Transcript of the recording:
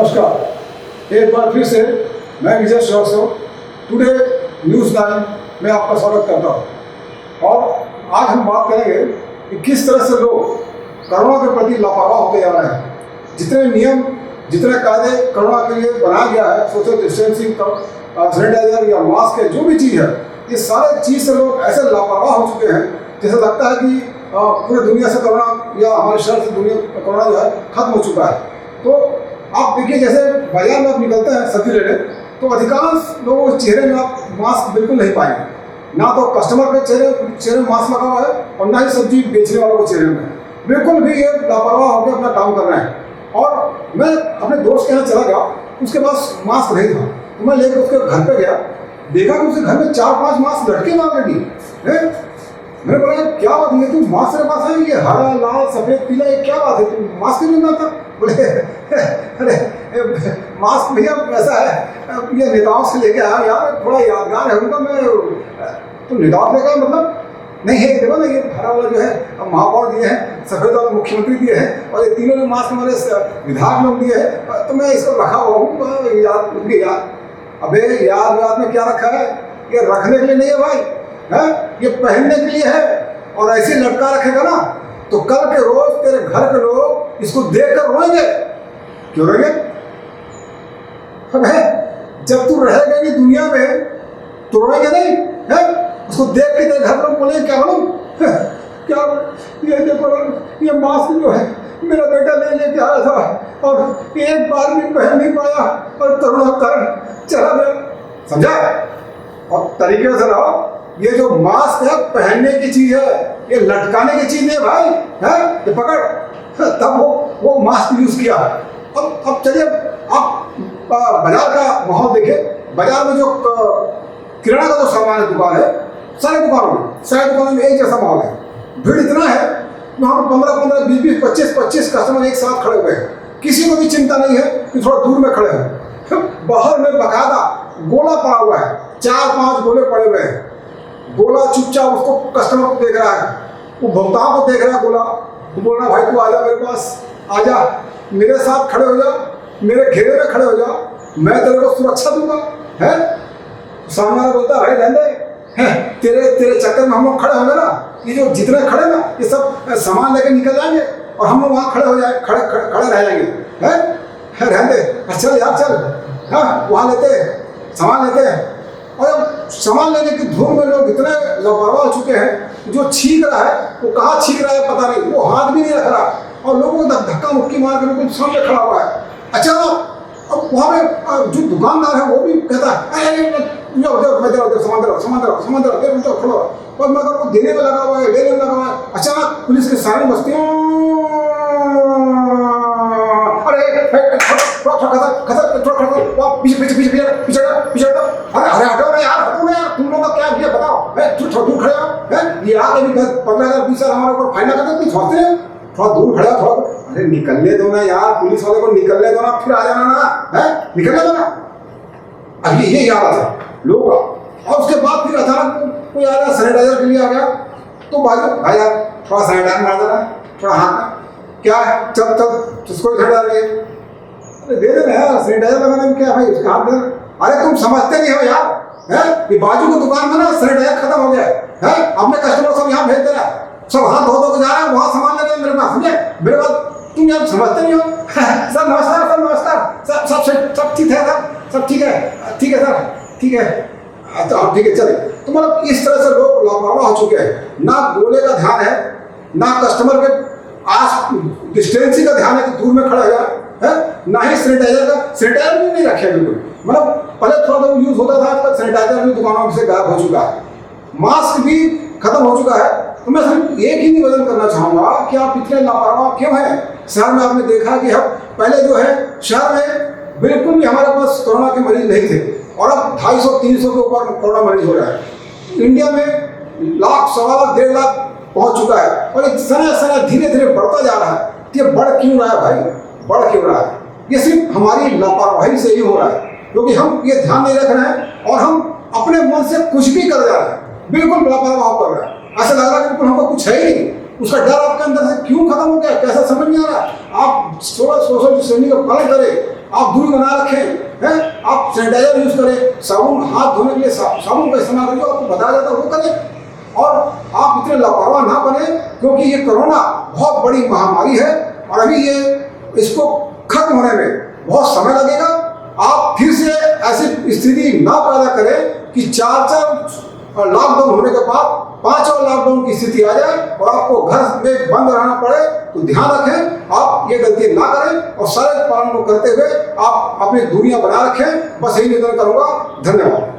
नमस्कार, एक बार फिर से मैं विजय श्रीवास्तव टुडे न्यूज़ 9 में आपका स्वागत करता हूँ। और आज हम बात करेंगे कि किस तरह से लोग कोरोना के प्रति लापरवाह होते जा रहे हैं। जितने नियम, जितने कायदे कोरोना के लिए बनाया गया है, सोशल डिस्टेंसिंग, सैनिटाइजर या मास्क है, जो भी चीज़ है, ये सारे चीज़ से लोग ऐसे लापरवाह हो चुके हैं जैसे लगता है कि पूरी दुनिया से कोरोना या हमारे शहर से दुनिया कोरोना जो है खत्म हो चुका है। तो आप देखिए, जैसे बाजार में आप निकलते हैं सब्जी लेने, तो अधिकांश लोगों के चेहरे में आप मास्क बिल्कुल नहीं पाएंगे। ना तो कस्टमर के चेहरे में मास्क लगा हुआ है और ना ही सब्जी बेचने वालों के चेहरे में। बिल्कुल भी ये लापरवाह होकर अपना काम कर रहे हैं। और मैं अपने दोस्त के यहाँ चला गया, उसके पास मास्क नहीं था, तो मैं लेकर उसके घर पे गया, देखा कि उसके घर में 4-5 मास्क लटके हुए ऑलरेडी है। मैंने बोला, क्या बात है, तू मास्क के पास है, ये हरा, लाल, सफेद, पीला, ये क्या बात है, तू मास्क नहीं लेना था? बोले अरे मास्क भैया ऐसा है, ये नेताओं से लेके आया यार, थोड़ा यादगार है उनका। मैं तो नेताओं लेकर मतलब नहीं है, देखो ना, ये हरा वाला जो है महापौर दिए हैं, सफेद वाला मुख्यमंत्री दिए हैं, और ये तीनों जो मास्क हमारे विधायक लोग दिए हैं, तो मैं इसको रखा हुआ हूँ याद। अबे याद में क्या रखा है? ये रखने के लिए नहीं है भाई, है ये पहनने के लिए है। और ऐसे लटका रखेगा ना तो कल के रोज तेरे घर के लोग इसको देखकर रोएंगे। क्यों रोएंगे? अबे जब तू रहेगा नहीं दुनिया में तो रोएंगे नहीं है? उसको देख के तेरे घर लोग बोलेंगे, क्या मालूम क्या, ये देखो ये मास्क जो है मेरा बेटा लेके आया था और एक बार भी पहन नहीं पाया और कोरोना कर चला गया। समझा? और तरीके से रहो। ये जो मास्क है पहनने की चीज है, ये लटकाने की चीज नहीं है भाई, है? ये पकड़, तब वो मास्क यूज किया। अब चलिए आप बाजार का माहौल देखिए। बाजार में जो किराना का जो सामान है, दुकान है, सारे दुकानों में एक जैसा माहौल है। भीड़ इतना है, वहाँ पर 15-15, 20-20, 25-25 कस्टमर एक साथ खड़े हुए हैं। किसी को भी चिंता नहीं है कि थोड़ा दूर में खड़े हैं। बाहर में बकायदा गोला पड़ा हुआ है, 4-5 गोले पड़े हुए हैं। गोला चुपचाप उसको कस्टमर को देख रहा है, वो भुगतान को देख रहा है। गोला वो बोल रहा, भाई तू आजा मेरे पास, आजा मेरे साथ खड़े हो जा, मेरे घेरे में खड़े हो जा, मैं तेरे को सुरक्षा दूंगा, है? सामने वाला बोलता है, रहने दे, तेरे चक्कर में हम लोग खड़े होंगे ना, ये जो जितने खड़े ना, ये सब सामान लेके निकल जाएंगे और हम लोग वहाँ खड़े रह जाएंगे, है? रहने दे, चल यार चल, हाँ वहाँ लेते हैं, सामान लेते हैं। और सामान लेने की धूम में लोग इतने लापरवाह हो चुके हैं, जो छींक रहा है वो कहाँ छींक रहा है पता नहीं, वो हाथ भी नहीं रख रहा और लोगों को धक्का मुक्की मार के बिल्कुल सामने खड़ा हुआ है। अच्छा, अब वहाँ पे जो दुकानदार है वो भी कहता है, सामान दे खड़ो, और मगर वो देने में लगा हुआ है, अचानक पुलिस के सारी बस्तियों, पीछे अरे हटो ना यार, तुम लोग का क्या भैया बताओ, थोड़ा दूर खड़े हो, ये आके भी 15,000 20,000 हमारे ऊपर फाइन लगा देते, सोचते हैं थोड़ा दूर खड़े हो, थोड़ा अरे निकलने दो ना यार, पुलिस वाले को निकलने दो ना, फिर आ जाना ना, है निकलने दो ना। अब ये याद आता लोगों का। और उसके बाद फिर अचानक कोई आ गया सैनिटाइजर के लिए आ गया, तो भाई यार थोड़ा सैनिटाइजर मार देना, थोड़ा हाथ में क्या है, चल उसको सैनिटाइजर दे देना यार, सैनिटाइजर लगाने में क्या भाई, उसका हाथ देना। अरे तुम समझते नहीं हो यार, है ये बाजू की दुकान में ना सैनिटाइजर खत्म हो गया है, अपने कस्टमर सब यहाँ भेज दे रहा है, सब हाथ धो के जा रहे हैं, वहाँ सामान ले रहे हैं मेरे पास, समझे मेरे बात, तुम यार समझते नहीं हो। सर नमस्कार, सर नमस्कार, सब ठीक है सर, सब ठीक है सर, ठीक है, अच्छा ठीक है चले। तो मतलब इस तरह से लोग लापरवाह हो चुके हैं, ना गोले का ध्यान है, ना कस्टमर के आस डिस्टेंसिंग का ध्यान है कि दूर में खड़ा है, ना ही सैनिटाइजर भी नहीं रखे बिल्कुल। मतलब पहले थोड़ा बहुत यूज होता था, आजकल सैनिटाइजर भी दुकानों से गायब हो चुका है, मास्क भी खत्म हो चुका है। तो मैं सिर्फ एक ही निवेदन करना चाहूँगा कि आप इतने लापरवाह क्यों हैं। शहर में आपने देखा कि हम पहले जो है शहर में बिल्कुल भी हमारे पास कोरोना के मरीज नहीं थे, और अब 250-300 के ऊपर कोरोना मरीज हो रहा है। इंडिया में लाख, 1.25 लाख, 1.5 लाख पहुँच चुका है, और एक समय धीरे बढ़ता जा रहा है। ये बढ़ क्यों रहा है भाई, बढ़ क्यों रहा है? ये सिर्फ हमारी लापरवाही से ही हो रहा है, क्योंकि हम ये ध्यान नहीं रख रहे हैं और हम अपने मन से कुछ भी कर जा रहे हैं, बिल्कुल लापरवाह कर रहे हैं। ऐसा लग रहा है कि हमको कुछ है ही नहीं, उसका डर आपके अंदर से क्यों खत्म हो गया, कैसा समझ नहीं आ रहा। आप सोशल डिस्टेंसिंग का पालन करें, आप दूरी बना रखें, हैं, आप सैनिटाइजर यूज करें, साबुन हाथ धोने के लिए साबुन का इस्तेमाल करिए, आपको बताया जाता है वो करें। और आप इतने लापरवाह ना बने, क्योंकि ये कोरोना बहुत बड़ी महामारी है और अभी ये इसको खत्म होने में बहुत समय लगेगा। आप फिर से ऐसी स्थिति ना पैदा करें कि 4 लॉकडाउन होने के बाद 5 और लॉकडाउन की स्थिति आ जाए और आपको घर में बंद रहना पड़े। तो ध्यान रखें, आप ये गलती ना करें और सारे पालन को करते हुए आप अपनी दूरियां बना रखें। बस यही निवेदन करूंगा। धन्यवाद।